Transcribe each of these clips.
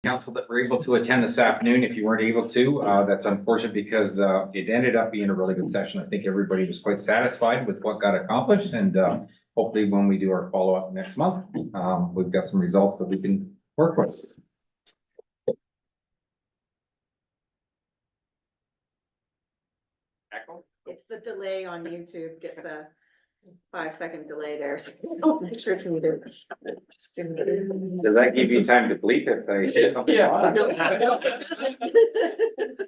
Council that were able to attend this afternoon. If you weren't able to, that's unfortunate because it ended up being a really good session. I think everybody was quite satisfied with what got accomplished, and hopefully when we do our follow-up next month, we've got some results that we can work with. Echo? It's the delay on YouTube, gets a 5-second delay there, so don't make sure it's muted. Does that give you time to bleep if I say something? Yeah. No, it doesn't.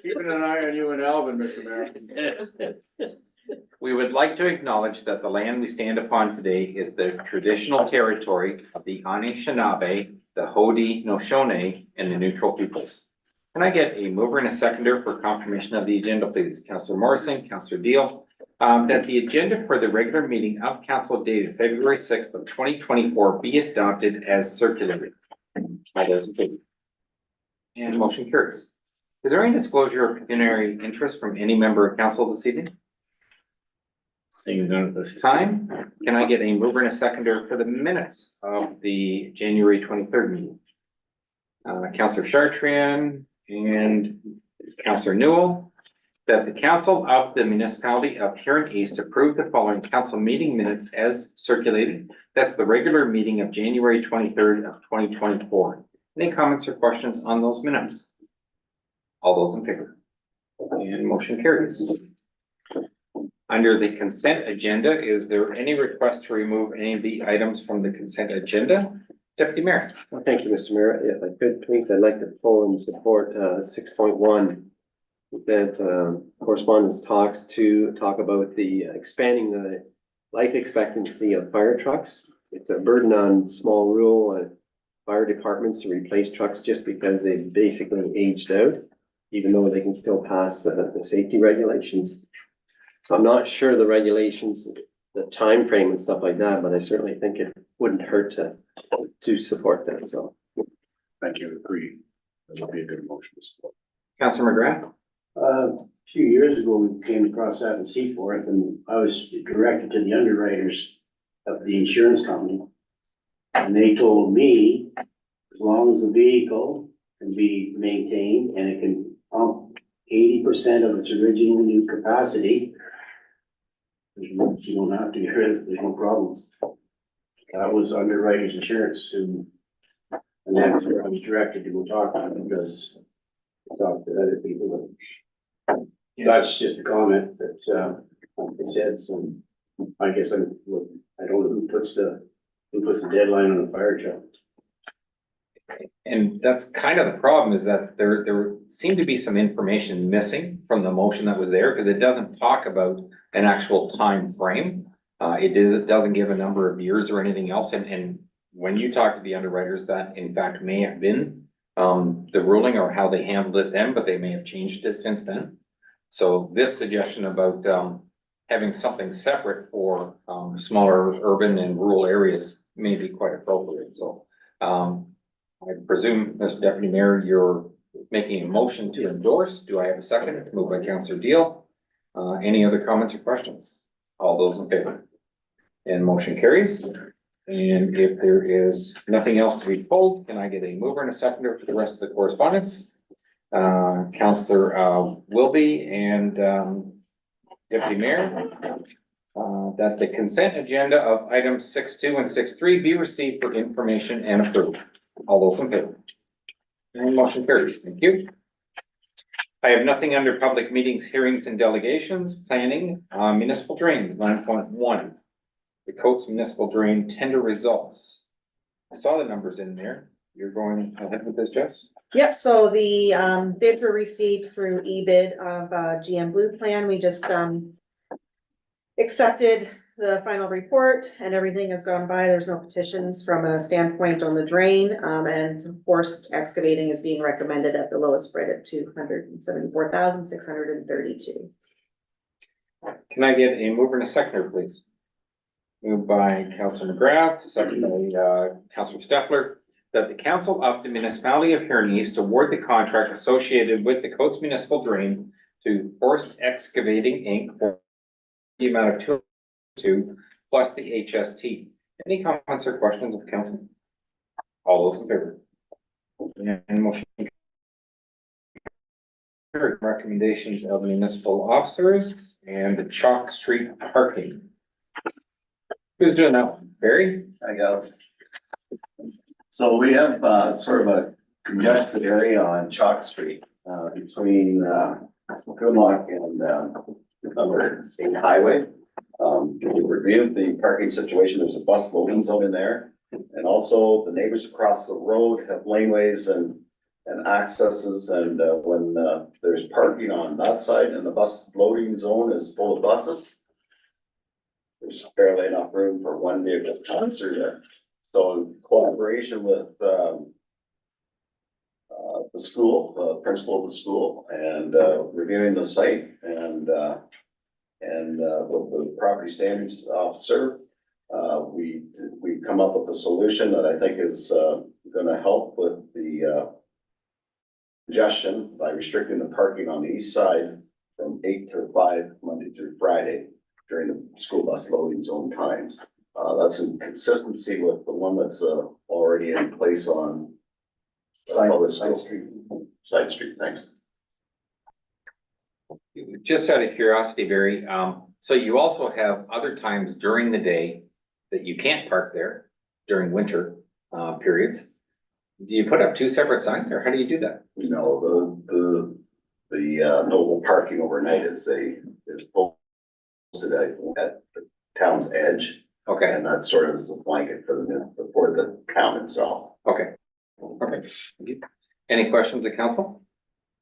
Keeping an eye on you and Alvin, Mr. Mayor. We would like to acknowledge that the land we stand upon today is the traditional territory of the Anishinaabe, the Haudenosaunee, and the neutral peoples. Can I get a mover and a seconder for confirmation of the agenda, please? Councillor Morrison, Councillor Deal. That the agenda for the regular meeting of council dated February 6th of 2024 be adopted as circulated. All those in favor? And motion carries. Is there any disclosure of pecuniary interest from any member of council this evening? Seeing none at this time, can I get a mover and a seconder for the minutes of the January 23rd meeting? Councillor Chartrand and Councillor Newell, that the council of the municipality of Huron East approve the following council meeting minutes as circulated. That's the regular meeting of January 23rd of 2024. Any comments or questions on those minutes? All those in favor? And motion carries. Under the consent agenda, is there any request to remove any of the items from the consent agenda? Deputy Mayor. Well, thank you, Mr. Mayor. If I could, please, I'd like to pull and support 6.1. That correspondence talk about the expanding the life expectancy of fire trucks. It's a burden on small rural fire departments to replace trucks just because they basically aged out, even though they can still pass the safety regulations. So I'm not sure the regulations, the time frame and stuff like that, but I certainly think it wouldn't hurt to support that. So Thank you, agree. That would be a good motion to support. Councillor McGrath. A few years ago, we came across that in Seaforth, and I was directed to the underwriters of the insurance company. And they told me, as long as the vehicle can be maintained and it can pump 80% of its original new capacity, you don't have to get rid of it, there's no problems. That was underwriters insurance, and that's where I was directed to go talk to, because I talked to other people. That's just a comment that they said. So I guess I don't know who puts the deadline on the fire truck. And that's kind of the problem, is that there seemed to be some information missing from the motion that was there, because it doesn't talk about an actual time frame. It doesn't give a number of years or anything else. And when you talk to the underwriters, that in fact may have been the ruling or how they handled it then, but they may have changed it since then. So this suggestion about having something separate for smaller urban and rural areas may be quite appropriate. So I presume, Mr. Deputy Mayor, you're making a motion to endorse. Do I have a second? Moved by Councillor Deal. Any other comments or questions? All those in favor? And motion carries. And if there is nothing else to be pulled, can I get a mover and a seconder for the rest of the correspondence? Councillor Wilby and Deputy Mayor, that the consent agenda of items 6.2 and 6.3 be received for information and approved. All those in favor? And motion carries. Thank you. I have nothing under public meetings, hearings, and delegations. Planning, municipal drains, 9.1. The Coates Municipal Drain tender results. I saw the numbers in there. You're going ahead with this, Jess? Yep, so the bids were received through eBid of GM Blue Plan. We just accepted the final report and everything has gone by. There's no petitions from a standpoint on the drain, and of course excavating is being recommended at the lowest bid at $274,632. Can I get a mover and a seconder, please? Moved by Councillor McGrath, second by Councillor Steffler, that the council of the municipality of Huron East award the contract associated with the Coates Municipal Drain to Forest Excavating Inc. for the amount of $2 plus the HST. Any comments or questions of council? All those in favor? And motion carried. Recommendations of municipal officers and the Chalk Street parking. Who's doing that one? Barry? I guess. So we have, sort of a congested area on Chalk Street, between, Coonlock and, number 8 Highway. We reviewed the parking situation. There's a bus loading zone in there. And also the neighbors across the road have laneways and accesses, and, when, there's parking on that side and the bus loading zone is full of buses, there's barely enough room for one vehicle to pass through there. So in collaboration with, the school, the principal of the school, and, reviewing the site and with the property standards officer, we've come up with a solution that I think is, gonna help with the, congestion by restricting the parking on the east side from 8 to 5, Monday through Friday during the school bus loading zone times. That's in consistency with the one that's, already in place on Side Street, thanks. Just out of curiosity, Barry, so you also have other times during the day that you can't park there during winter, periods. Do you put up 2 separate signs, or how do you do that? You know, the no parking overnight is posted at the town's edge. Okay, And that sort of is a blanket for the town itself. okay. Okay. Thank you. Any questions of council?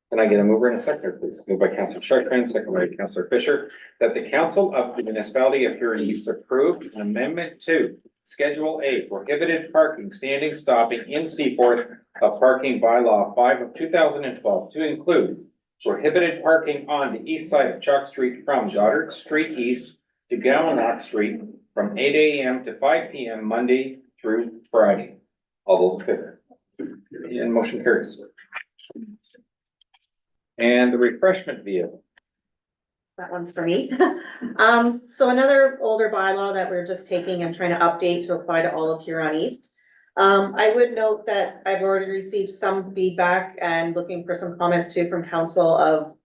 Can I get a mover and a seconder, please? Moved by Councillor Chartrand, second by Councillor Fisher, that the council of the municipality of Huron East approve an amendment to Schedule A, prohibited parking, standing, stopping in Seaforth of parking bylaw 5 of 2012 to include prohibited parking on the east side of Chalk Street from Goddard Street East to Gowanlock Street from 8 AM to 5 PM, Monday through Friday. All those in favor? And motion carries. And the refreshment vehicle. That one's for me. So another older bylaw that we're just taking and trying to update to apply to all of Huron East. I would note that I've already received some feedback and looking for some comments too from council of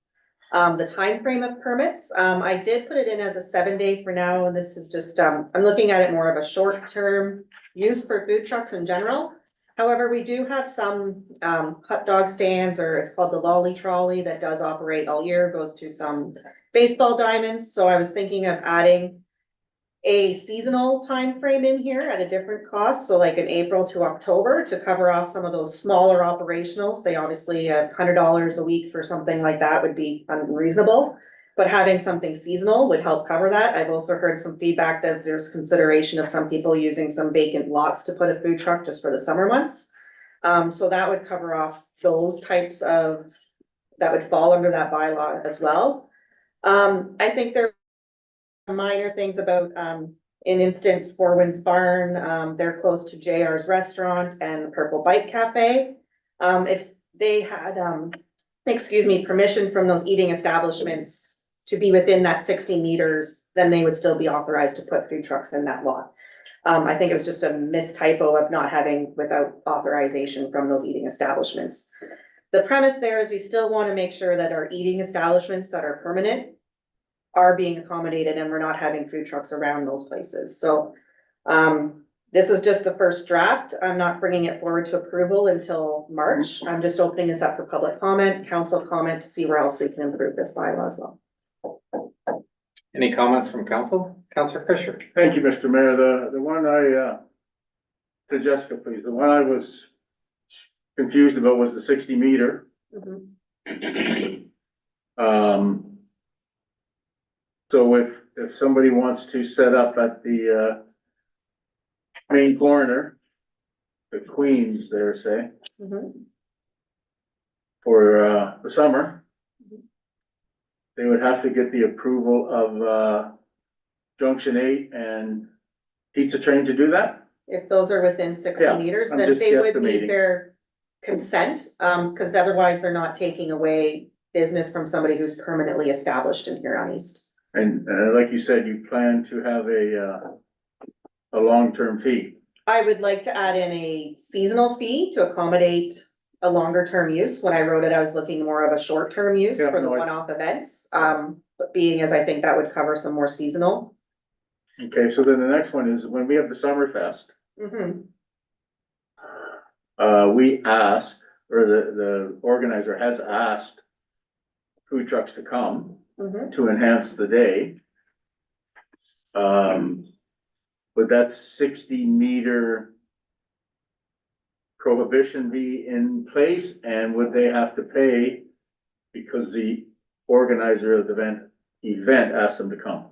the time frame of permits. I did put it in as a 7-day for now, and this is just, I'm looking at it more of a short-term use for food trucks in general. However, we do have some hot dog stands, or it's called the Lolly Trolley, that does operate all year, goes to some baseball diamonds. So I was thinking of adding a seasonal time frame in here at a different cost, so like in April to October, to cover off some of those smaller operationals. They obviously $100 a week for something like that would be unreasonable, but having something seasonal would help cover that. I've also heard some feedback that there's consideration of some people using some vacant lots to put a food truck just for the summer months. So that would cover off those types of, that would fall under that bylaw as well. I think there are minor things about, in instance, Four Winds Barn, they're close to JR's restaurant and the Purple Bite Cafe. If they had, permission from those eating establishments to be within that 60 meters, then they would still be authorized to put food trucks in that lot. I think it was just a mistypo of not having without authorization from those eating establishments. The premise there is we still want to make sure that our eating establishments that are permanent are being accommodated and we're not having food trucks around those places. So this is just the first draft. I'm not bringing it forward to approval until March. I'm just opening this up for public comment, council comment, to see where else we can improve this bylaw as well. Any comments from council? Councillor Fisher. Thank you, Mr. Mayor. The one to Jessica, please. The one I was confused about was the 60 meter. Mhm. So if somebody wants to set up at the main corner, the Queens there, say, Mhm. for the summer, they would have to get the approval of Junction 8 and Pizza Train to do that? If those are within 60 Yeah, meters, I'm then just they would guesstimating. need their consent, because otherwise they're not taking away business from somebody who's permanently established in Huron East. And like you said, you plan to have a long-term fee. I would like to add in a seasonal fee to accommodate a longer term use. When I wrote it, I was looking more of a short term use Yeah, for the no, I- one-off events. But being as I think that would cover some more seasonal. Okay, so then the next one is when we have the summer fest, Mhm. we asked, or the organizer has asked food trucks to come Mhm. to enhance the day. Would that 60-meter prohibition be in place, and would they have to pay because the organizer of the event asked them to come?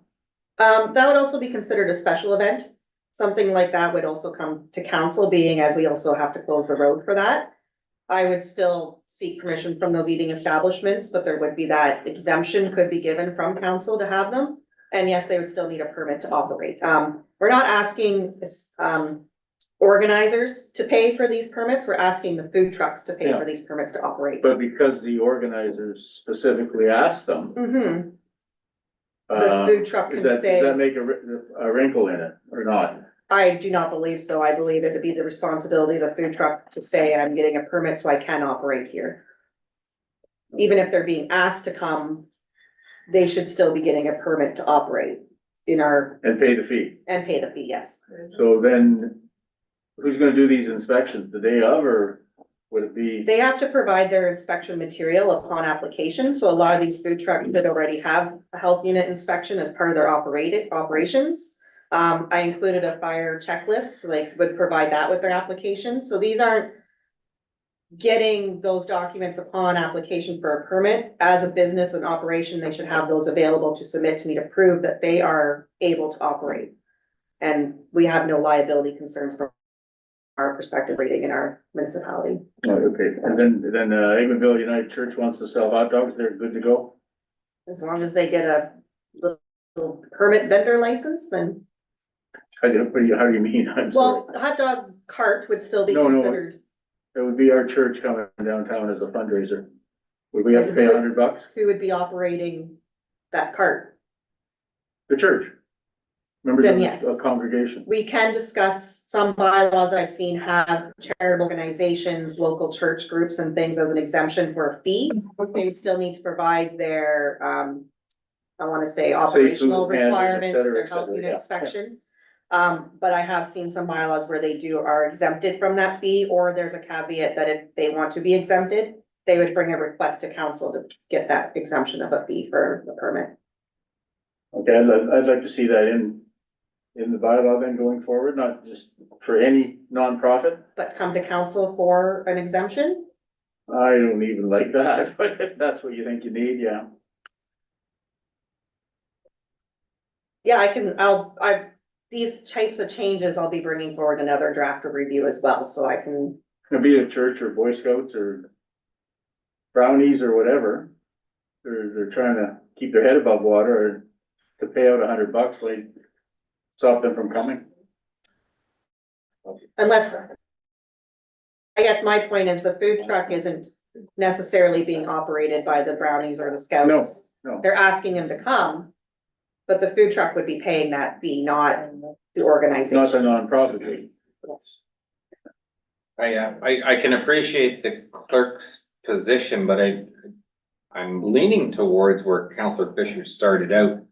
That would also be considered a special event. Something like that would also come to council, being as we also have to close the road for that. I would still seek permission from those eating establishments, but there would be that exemption could be given from council to have them. And yes, they would still need a permit to operate. We're not asking, organizers to pay for these permits. We're asking the food trucks to pay Yeah. for these permits to operate. But because the organizers specifically asked them, Mhm. The food truck does can that say, make a wrinkle in it or not? I do not believe so. I believe it to be the responsibility of the food truck to say, I'm getting a permit so I can operate here. Even if they're being asked to come, they should still be getting a permit to operate in our, And pay the fee? and pay the fee, yes. So then, who's gonna do these inspections, the day of, or would it be? They have to provide their inspection material upon application, so a lot of these food trucks that already have a health unit inspection as part of their operations. I included a fire checklist, so they would provide that with their application, so these aren't getting those documents upon application for a permit. As a business and operation, they should have those available to submit to me to prove that they are able to operate. And we have no liability concerns from our perspective rating in our municipality. Oh, okay, and then, Eganville United Church wants to sell hot dogs, they're good to go? As long as they get a little permit vendor license, then, How do you mean? I'm sorry. well, the hot dog cart would still be No, no. considered. It would be our church coming downtown as a fundraiser. Would we have to pay $100? Who would be operating that cart? The church. Members Then of yes. the congregation. We can discuss some bylaws I've seen have charitable organizations, local church groups and things as an exemption for a fee. They would still need to provide their, I wanna say operational food handling, et requirements, cetera, their et health cetera, unit yeah. inspection. But I have seen some bylaws where they are exempted from that fee, or there's a caveat that if they want to be exempted, they would bring a request to council to get that exemption of a fee for the permit. Okay, I'd like to see that in the bylaw then going forward, not just for any nonprofit. But come to council for an exemption? I don't even like that, but if that's what you think you need, yeah. Yeah, these types of changes, I'll be bringing forward another draft of review as well, so I can, It'll be a church or Boy Scouts or brownies or whatever. They're trying to keep their head above water, or to pay out $100, like, stop them from coming. unless. I guess my point is the food truck isn't necessarily being operated by the brownies or the scouts. No. They're asking them to come, but the food truck would be paying that fee, not the organization. Not the nonprofit fee. Yes. I can appreciate the clerk's position, but I'm leaning towards where Councillor Fisher started out.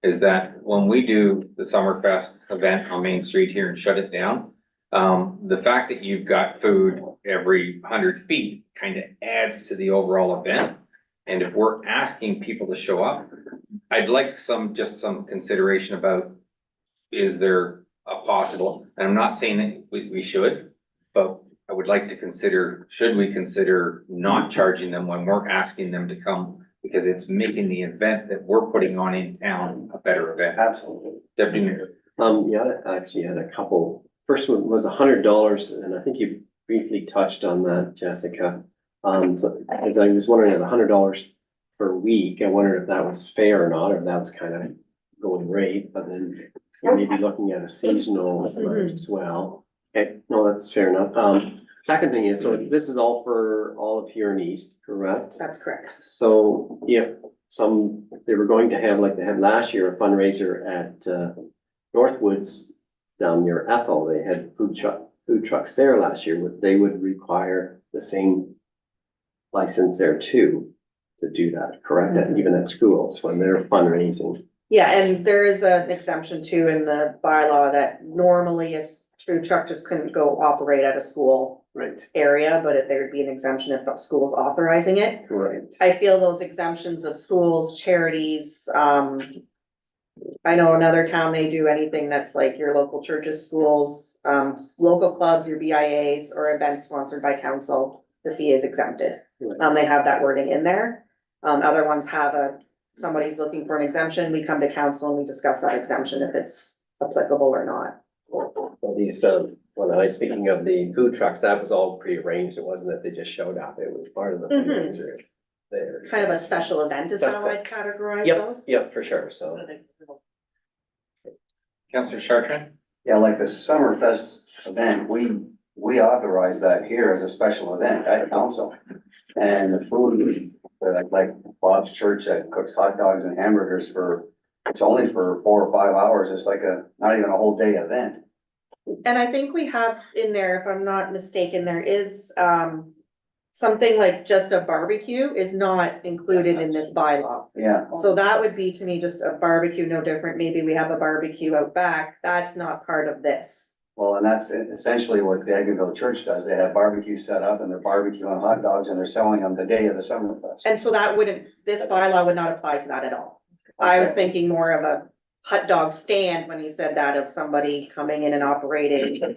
Is that when we do the Summerfest event on Main Street here and shut it down, the fact that you've got food every 100 feet kind of adds to the overall event. And if we're asking people to show up, I'd like just some consideration about, is there a possible, and I'm not saying that we should, but I would like to consider, should we consider not charging them when we're asking them to come? Because it's making the event that we're putting on in town a better event. Absolutely. Deputy Mayor. Yeah, I actually had a couple. First one was $100, and I think you briefly touched on that, Jessica. So, as I was wondering, at $100 per week, I wondered if that was fair or not, or if that was kind of going rate, but then you're maybe looking at a seasonal amount as well. Okay, no, that's fair enough. Second thing is, so this is all for all of Huron East, correct? That's correct. So if they were going to have, like they had last year, a fundraiser at Northwoods down near Ethel, they had food trucks there last year, they would require the same license there too, to do that, correct? And even at schools when they're fundraising. Yeah, and there is an exemption too in the bylaw that normally a food truck just couldn't go operate at a school Right. area, but if there would be an exemption if the school's authorizing it. Right. I feel those exemptions of schools, charities, I know another town, they do anything that's like your local churches, schools, local clubs, your BIAs, or events sponsored by council, the fee is exempted. Right. They have that wording in there. Other ones have somebody's looking for an exemption, we come to council and we discuss that exemption if it's applicable or not. Well, these, when I was speaking of the food trucks, that was all prearranged. It wasn't that they just showed up. It was part of the Mhm. fundraiser there. Kind of a special event is That's how I'd correct. categorize Yep, those. yep, for sure. So. Councillor Chartrand? Yeah, like the Summerfest event, we authorize that here as a special event at council. And the food, like Bob's Church that cooks hot dogs and hamburgers it's only for 4 or 5 hours. It's like not even a whole day event. And I think we have in there, if I'm not mistaken, there is, something like just a barbecue is not included in this bylaw. Yeah, So that would be to me just a barbecue, no different. Maybe we have a barbecue out back. That's not part of this. well, and that's essentially what the Eggenville Church does. They have barbecue set up and they're barbecuing hot dogs and they're selling them the day of the Summerfest. And so that wouldn't, this bylaw would not apply to that at all. I was thinking more of a hot dog stand when you said that, of somebody coming in and operating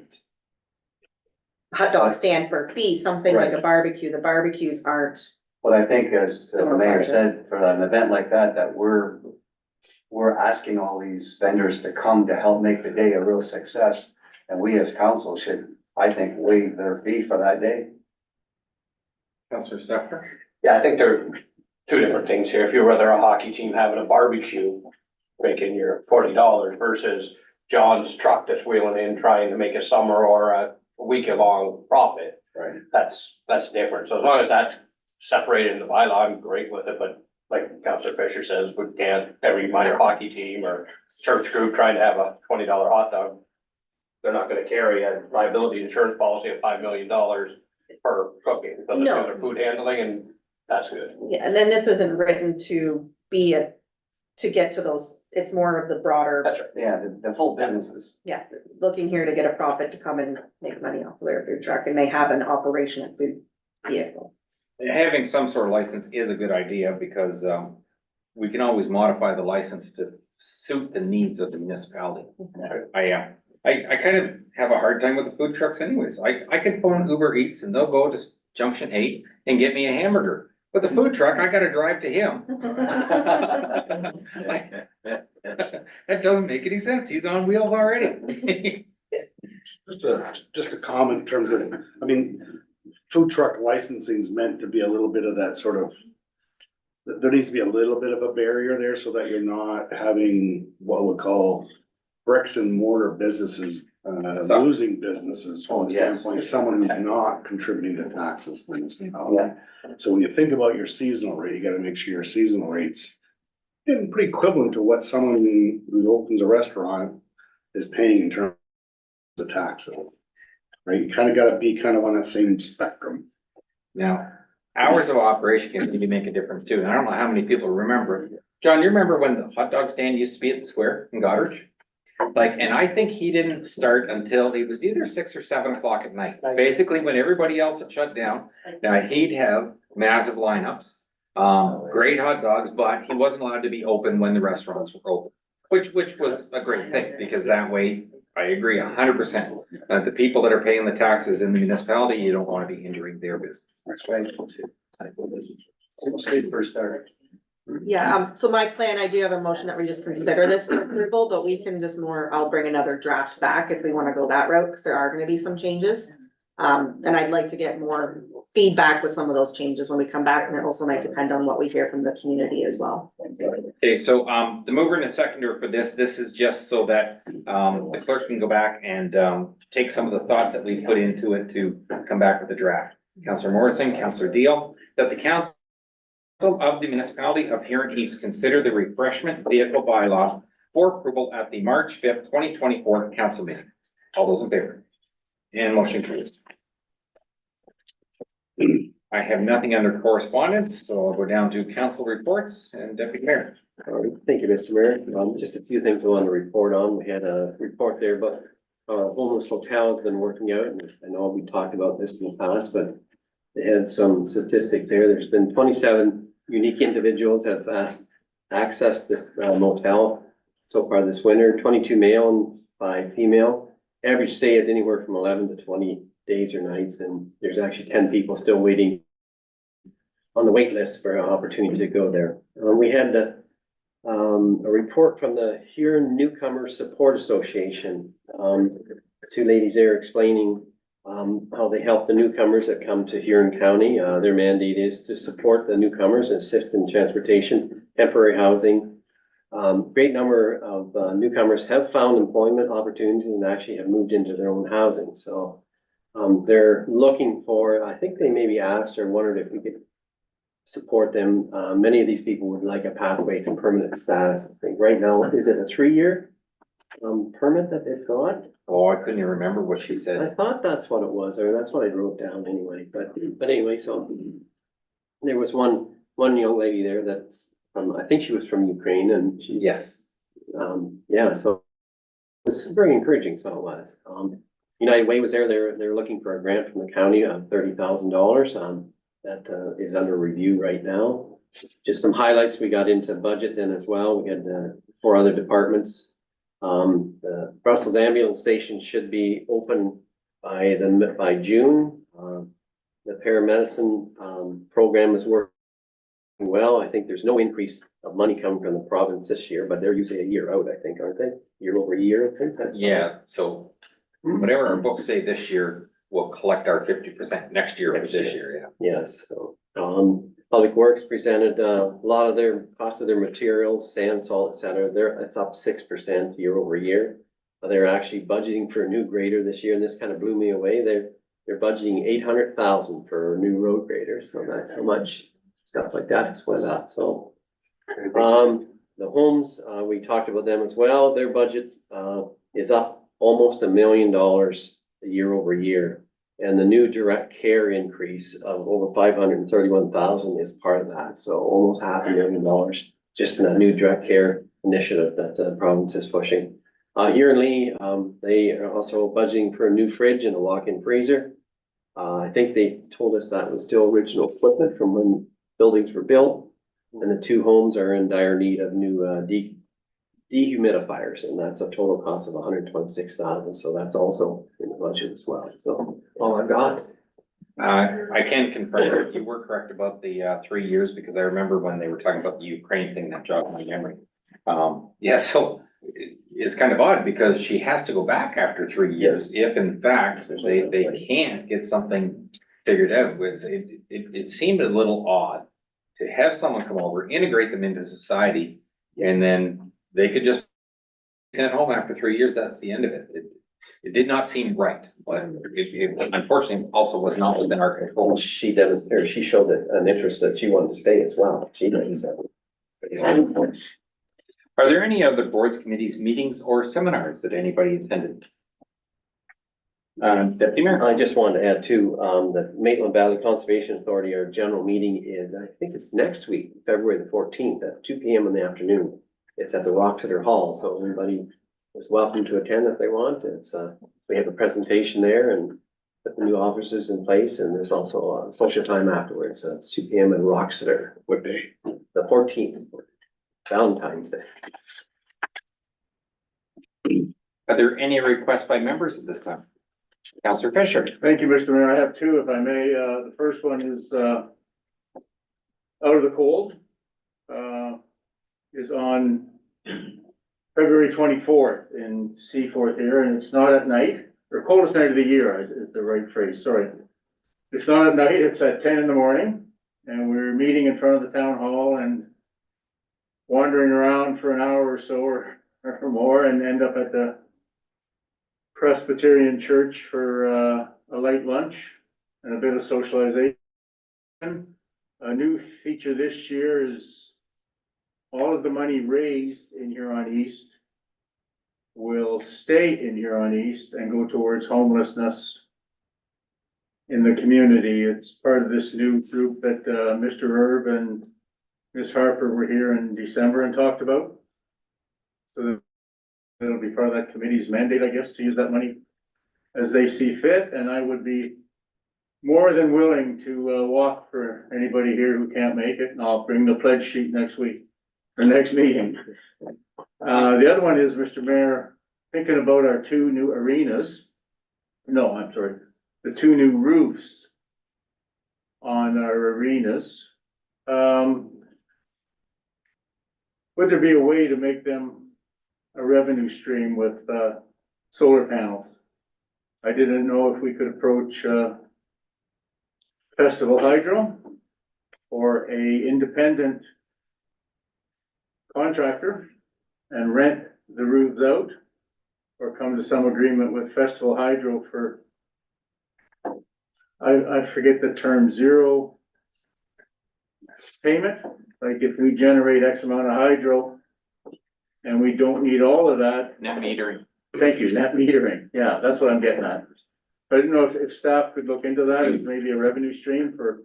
hot dog stand for a fee, something like a barbecue. The barbecues aren't. But I think as the mayor said, for an event like that we're asking all these vendors to come to help make the day a real success. And we as council should, I think, waive their fee for that day. Councillor Steffer? Yeah, I think there are two different things here. If you're rather a hockey team having a barbecue, making your $40 versus John's truck that's wheeling in, trying to make a summer or a week-long profit. Right. That's different. So as long as that's separated in the bylaw, I'm great with it, but like Councillor Fisher says, we can't, every minor hockey team or church group trying to have a $20 hot dog, they're not gonna carry a liability insurance policy of $5 million for cooking. So No. it's their food handling, and that's good. Yeah, and then this isn't written to to get to those, it's more of the broader, That's right. Yeah, the full businesses. yeah, looking here to get a profit to come and make money off of their food truck, and they have an operational food vehicle. Having some sort of license is a good idea because, we can always modify the license to suit the needs of the municipality. I kind of have a hard time with the food trucks anyways. I can phone Uber Eats and they'll go to Junction 8 and get me a hamburger. But the food truck, I gotta drive to him. That doesn't make any sense. He's on wheels already. Just a comment in terms of, I mean, food truck licensing is meant to be a little bit of that sort of, there needs to be a little bit of a barrier there so that you're not having what we call bricks and mortar businesses, losing businesses from the standpoint of someone who's not contributing to taxes, things, you know? Yeah. So when you think about your seasonal rate, you gotta make sure your seasonal rates getting pretty equivalent to what someone who opens a restaurant is paying in terms of taxes. Right, you kind of gotta be kind of on that same spectrum. Now, hours of operation can really make a difference too. And I don't know how many people remember it. John, you remember when the hot dog stand used to be at the square in Goddard? Like, and I think he didn't start until he was either 6 or 7 o'clock at night, basically when everybody else had shut down. Now, he'd have massive lineups, great hot dogs, but he wasn't allowed to be open when the restaurants were open. Which was a great thing, because that way, I agree 100%. The people that are paying the taxes in the municipality, you don't wanna be injuring their business. It's good for start. Yeah, so my plan, I do have a motion that we just consider this for approval, but we can just I'll bring another draft back if we wanna go that route, because there are gonna be some changes. And I'd like to get more feedback with some of those changes when we come back, and it also might depend on what we hear from the community as well. Okay, so, the mover and the seconder for this is just so that, the clerk can go back and, take some of the thoughts that we put into it to come back with the draft. Councillor Morrison, Councillor Deal, that the council of the municipality of Huron East consider the refreshment vehicle bylaw for approval at the March 5th, 2024 council meeting. All those in favor? And motion carries. I have nothing under correspondence, so I'll go down to council reports and deputy mayor. All right, thank you, Mr. Mayor. Just a few things I want to report on. We had a report there, but homeless hotel has been working out, and I know we talked about this in the past, but they had some statistics there. There's been 27 unique individuals have accessed this motel so far this winter, 22 male and 5 female. Average stay is anywhere from 11 to 20 days or nights, and there's actually 10 people still waiting on the wait list for an opportunity to go there. We had a report from the Huron Newcomer Support Association. Two ladies there explaining how they help the newcomers that come to Huron County. Their mandate is to support the newcomers, assist in transportation, temporary housing. Great number of newcomers have found employment opportunities and actually have moved into their own housing. So they're looking for, I think they maybe asked or wondered if we could support them. Many of these people would like a pathway to permanent status. I think right now, is it a 3-year permit that they've got? Oh, I couldn't even remember what she I said. thought that's what it was, or that's what I wrote down anyway, but anyway, so. There was one young lady there that's from, I think she was from Ukraine, and she's. Yes. Yeah, so. It was very encouraging, so it was. United Way was there, they're looking for a grant from the county of $30,000, that is under review right now. Just some highlights, we got into budget then as well, we had 4 other departments. The Brussels ambulance station should be open by June. The paramedicine program is working well. I think there's no increase of money coming from the province this year, but they're usually a year out, I think, aren't they? Year over year, I think that's. Yeah, so whatever our books say this year, we'll collect our 50% next year over this year, yeah. Yes, so, Public Works presented a lot of their cost of their materials, sand, salt, et cetera. It's up 6% year over year. They're actually budgeting for a new grader this year, and this kind of blew me away. They're budgeting 800,000 for a new road grader, so that's how much stuff like that has went up, so. The homes, we talked about them as well. Their budget is up almost $1 million year over year. And the new direct care increase of over 531,000 is part of that. So almost $500,000 just in that new direct care initiative that the province is pushing. Yearly, they are also budgeting for a new fridge and a walk-in freezer. I think they told us that was still original equipment from when buildings were built. And the 2 homes are in dire need of new dehumidifiers, and that's a total cost of 126,000. So that's also in the budget as well. So all I've got. I can confirm, you were correct about the 3 years, because I remember when they were talking about the Ukraine thing, that jogged my memory. Yeah, so it's kind of odd because she has to go back after 3 years if in fact they can't get something figured out. It seemed a little odd to have someone come over, integrate them into society, and then they could just send home after 3 years. That's the end of it. It did not seem right, but it unfortunately also was not within our control. She demonstrated, she showed an interest that she wanted to stay as well. She did. So. Are there any other boards, committees, meetings, or seminars that anybody attended? Deputy Mayor? I just wanted to add too, the Maitland Valley Conservation Authority, our general meeting is, I think it's next week, February the 14th at 2 p.m. in the afternoon. It's at the Roxeter Hall, so everybody is welcome to attend if they want. It's we have a presentation there and put the new officers in place, and there's also a social time afterwards. So it's 2 p.m. in Roxeter. What day? The 14th, Valentine's Day. Are there any requests by members at this time? Councillor Fisher. Thank you, Mr. Mayor. I have 2, if I may. The first one is, Out of the Cold, is on February 24th in Seaforth here, and it's not at night, or coldest night of the year is the right phrase, sorry. It's not at night, it's at 10 in the morning, and we're meeting in front of the town hall and wandering around for an hour or so or more, and end up at the Presbyterian Church for a light lunch and a bit of socialization. A new feature this year is all of the money raised in Huron East will stay in Huron East and go towards homelessness in the community. It's part of this new group that, Mr. Erb and Ms. Harper were here in December and talked about. So it'll be part of that committee's mandate, I guess, to use that money as they see fit, and I would be more than willing to, walk for anybody here who can't make it, and I'll bring the pledge sheet next week, or next meeting. The other one is, Mr. Mayor, thinking about our two new arenas. No, I'm sorry, the two new roofs on our arenas. Would there be a way to make them a revenue stream with, solar panels? I didn't know if we could approach, Festival Hydro or a independent contractor and rent the roofs out, or come to some agreement with Festival Hydro for, I forget the term, zero payment. Like if we generate X amount of hydro and we don't need all of that. Net metering. Thank you, net metering. Yeah, that's what I'm getting at. I didn't know if staff could look into that as maybe a revenue stream for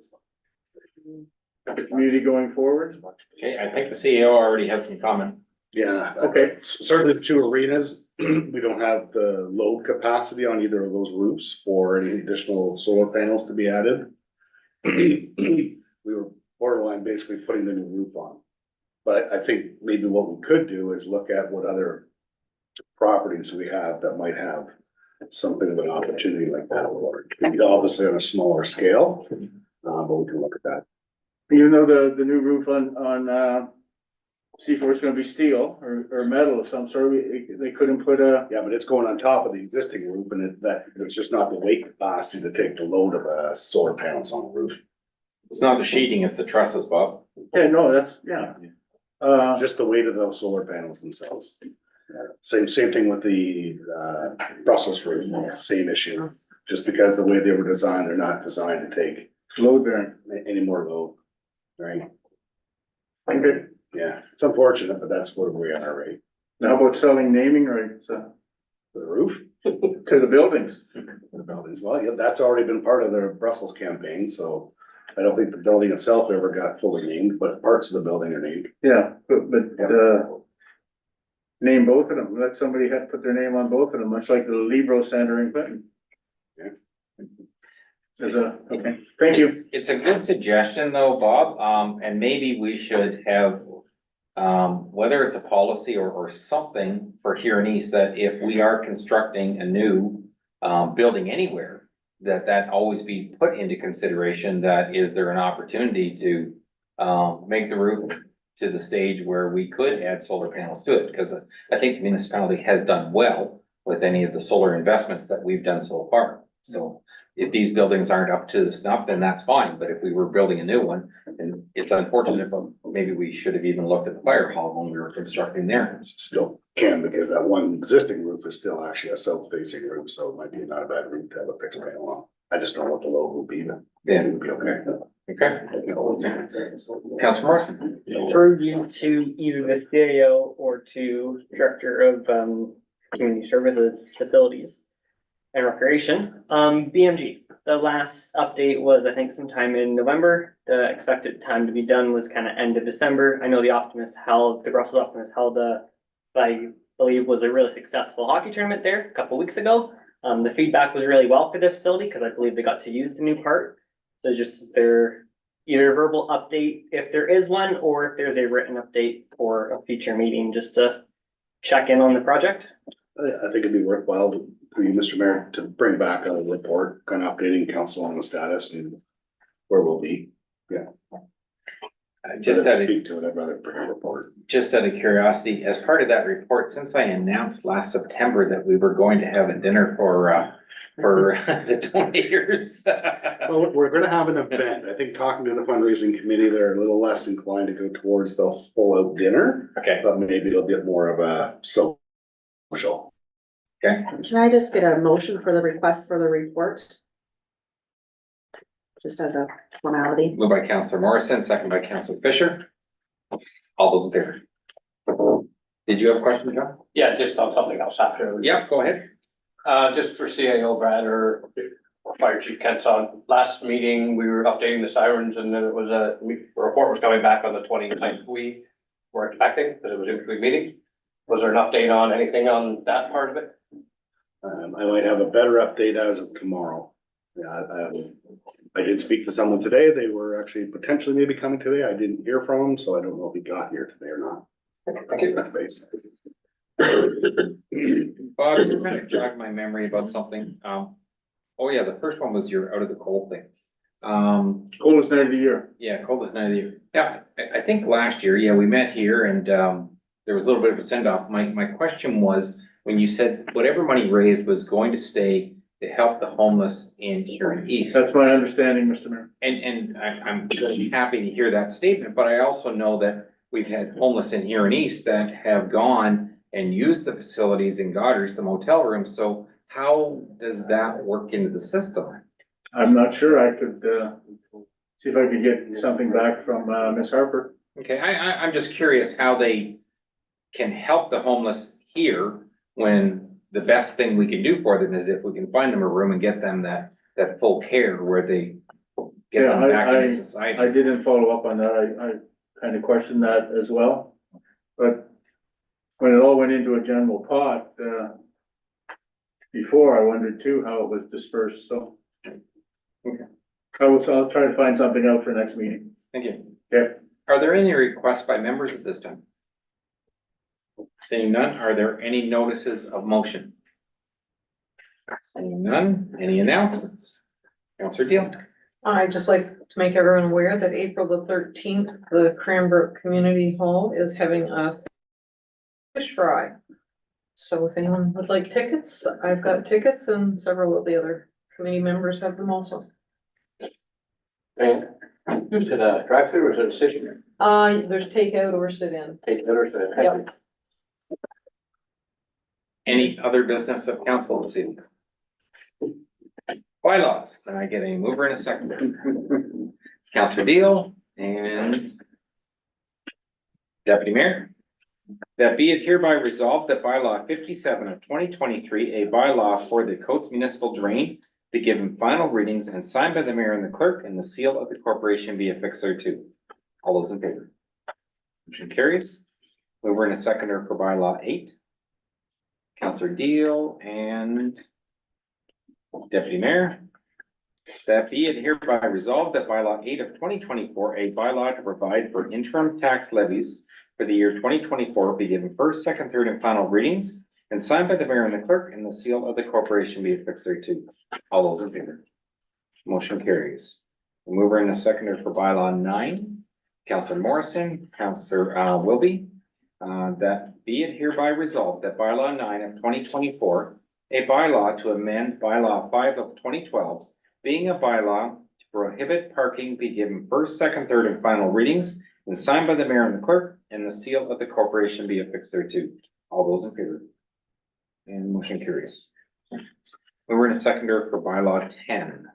the community going forward. Okay, I think the CEO already has some comment. Yeah. Okay. Certainly the two arenas, we don't have the load capacity on either of those roofs for any additional solar panels to be added. We were borderline basically putting the new roof on. But I think maybe what we could do is look at what other properties we have that might have something of an opportunity like that, or obviously on a smaller scale, but we can look at that. You know, the new roof on C4 is gonna be steel or metal of some sort. They couldn't put a, Yeah, but it's going on top of the existing roof, and there's just not the weight capacity to take the load of solar panels on the roof. It's not the sheeting, it's the trusses, Bob. yeah, no, that's, yeah. Just the weight of those solar panels themselves. Same thing with the Brussels roof, same issue. Just because the way they were designed, they're not designed to take Load bearing. any more load, right? Okay. Yeah, it's unfortunate, but that's where we are, right? Now how about selling naming rights For the roof, to the buildings? the buildings, well, yeah, that's already been part of their Brussels campaign, so I don't think the building itself ever got fully named, but parts of the building are named. Yeah, but name both of them. Let somebody have put their name on both of them, much like the Libro Center in Clinton. Yeah. Okay, thank you. It's a good suggestion though, Bob, and maybe we should have, whether it's a policy or something for Huron East, that if we are constructing a new, building anywhere, that always be put into consideration, that is there an opportunity to, make the roof to the stage where we could add solar panels to it, because I think the municipality has done well with any of the solar investments that we've done so far. So if these buildings aren't up to the snuff, then that's fine, but if we were building a new one, and it's unfortunate, but maybe we should have even looked at the fire hall when we were constructing there. Still can, because that one existing roof is still actually a south-facing roof, so it might be not a bad roof to have a fixed panel on. I just don't know what the load will be, but Yeah, it would be okay. okay. Councilor Morrison. Through you to either the CAO or to Director of Community Services, Facilities and Recreation. BMG, the last update was, I think, sometime in November. The expected time to be done was kind of end of December. I know the Brussels Optimist held I believe was a really successful hockey tournament there a couple weeks ago. The feedback was really well for the facility because I believe they got to use the new part. So just is there either a verbal update if there is one, or if there's a written update for a future meeting just to check in on the project? I think it'd be worthwhile for you, Mr. Mayor, to bring back a report, kind of updating council on the status and where we'll be. Yeah. Just Rather out than of, speak to it, I'd rather bring a report. just out of curiosity, as part of that report, since I announced last September that we were going to have a dinner for the donators. Well, we're gonna have an event. I think talking to the fundraising committee, they're a little less inclined to go towards the full out dinner, Okay, but maybe it'll get more of a social. okay. Can I just get a motion for the request for the report? Just as a formality. Moved by Councilor Morrison, second by Councilor Fisher. All those in favor? Did you have a question, John? Yeah, just on something else after. Yeah, go ahead. Just for CAO, Brad, or Fire Chief Kent's on. Last meeting, we were updating the sirens and then it was a report was coming back on the 29th. We were expecting, because it was in between meeting. Was there an update on anything on that part of it? I might have a better update as of tomorrow. Yeah, I did speak to someone today. They were actually potentially maybe coming today. I didn't hear from them, so I don't know if he got here today or not. Thank you. Touch base. Bob, you kind of jogged my memory about something. Oh yeah, the first one was your out of the cold thing. Coldest night of the year. Yeah, coldest night of the year. Yeah, I think last year, yeah, we met here and, there was a little bit of a send off. My question was, when you said whatever money raised was going to stay to help the homeless in Huron East. That's my understanding, Mr. Mayor. And I'm happy to hear that statement, but I also know that we've had homeless in Huron East that have gone and used the facilities in Goddard's, the motel room. So how does that work into the system? I'm not sure. I could, see if I could get something back from, Ms. Harper. Okay, I'm just curious how they can help the homeless here when the best thing we can do for them is if we can find them a room and get them that full care where they get them Yeah, back into I society. didn't follow up on that. I kind of questioned that as well. But when it all went into a general pot, before, I wondered too how it was dispersed, so. Okay. I'll try to find something out for next meeting. Thank you. Yeah. Are there any requests by members at this time? Seeing none, are there any notices of motion? Seeing none, any announcements? Counselor Deal? I'd just like to make everyone aware that April the 13th, the Cranbrook Community Hall is having a fish fry. So if anyone would like tickets, I've got tickets and several of the other committee members have them also. And is it a drive-through or is it a sitting? There's takeout or sit-in. Take it or sit? Yep. Any other business of council this evening? Bylaws, can I get a mover and a second? Counselor Deal and Deputy Mayor. That be it hereby resolved that bylaw 57 of 2023, a bylaw for the Coates Municipal Drain, be given final readings and signed by the mayor and the clerk, and the seal of the corporation be affixed thereto. All those in favor? Motion carries. Mover and a seconder for bylaw 8. Counselor Deal and Deputy Mayor. That be it hereby resolved that bylaw 8 of 2024, a bylaw to provide for interim tax levies for the year 2024 be given first, second, third, and final readings and signed by the mayor and the clerk, and the seal of the corporation be affixed thereto. All those in favor? Motion carries. The mover and the seconder for bylaw 9, Counselor Morrison, Counselor Wilby. That be it hereby resolved that bylaw 9 of 2024, a bylaw to amend bylaw 5 of 2012, being a bylaw to prohibit parking be given first, second, third, and final readings and signed by the mayor and the clerk, and the seal of the corporation be affixed thereto. All those in favor? And motion carries. Mover and a seconder for bylaw 10.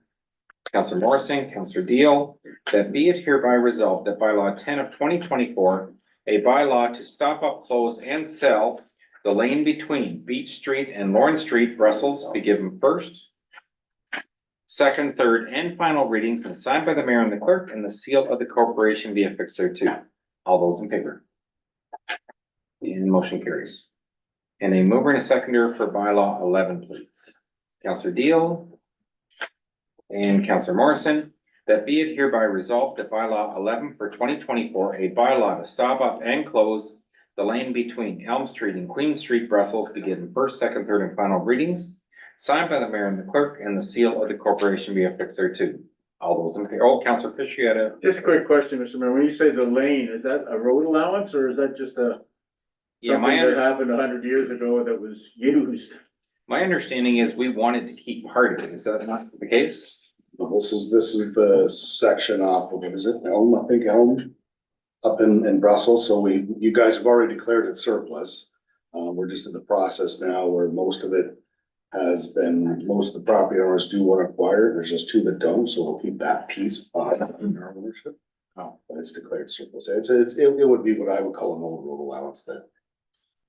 Counselor Morrison, Counselor Deal, that be it hereby resolved that bylaw 10 of 2024, a bylaw to stop up, close, and sell the lane between Beach Street and Lawrence Street, Brussels, be given first, second, third, and final readings and signed by the mayor and the clerk, and the seal of the corporation be affixed thereto. All those in favor? And motion carries. And a mover and a seconder for bylaw 11, please. Counselor Deal and Counselor Morrison, that be it hereby resolved that bylaw 11 for 2024, a bylaw to stop up and close the lane between Elm Street and Queen Street, Brussels, be given first, second, third, and final readings, signed by the mayor and the clerk, and the seal of the corporation be affixed thereto. All those in favor? Oh, Counselor Fisher, you had a. Just a quick question, Mr. Mayor. When you say the lane, is that a road allowance or is that just a Yeah, something my that happened 100 years ago that was used? My understanding is we wanted to keep part of it. Is that not the case? This is the section off of, what is it, Elm, I think Elm, up in Brussels, so you guys have already declared it surplus. We're just in the process now where most of it has been, most of the property owners do want to acquire it, there's just 2 that don't, so we'll keep that piece on our ownership. Oh. But it's declared surplus, it would be what I would call an old road allowance that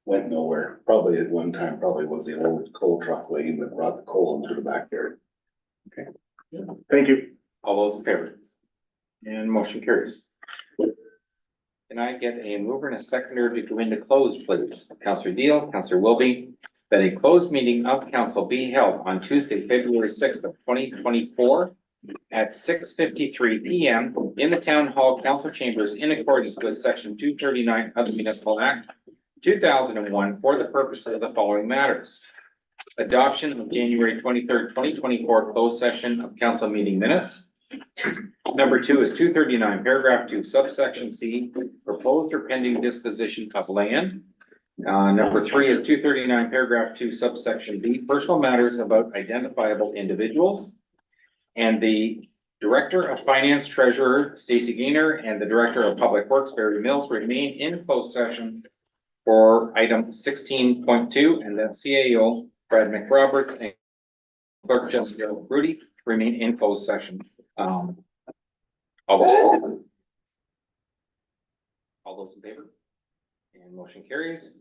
went nowhere, probably at one time, probably was the old coal truck lane that brought the coal into the backyard. Thank you. All those in favor? And motion carries. Can I get a mover and a seconder to go into close, please? Counselor Deal, Counselor Wilby, that a closed meeting of council be held on Tuesday, February sixth of 2024 at 6:53 PM in the Town Hall Council Chambers in accordance with section 239 of the Municipal Act 2001 for the purpose of the following matters. Adoption of January 23rd, 2024 closed session of council meeting minutes. Number 2 is 239, paragraph 2, subsection C, proposed or pending disposition of land. Number 3 is 239, paragraph 2, subsection B, personal matters about identifiable individuals. And the Director of Finance Treasurer, Stacy Gainer, and the Director of Public Works, Barry Mills, remain in closed session for item 16.2, and then CAO, Brad McRoberts, and Clerk Jessica Rudy remain in closed session. All those in favor? And motion carries.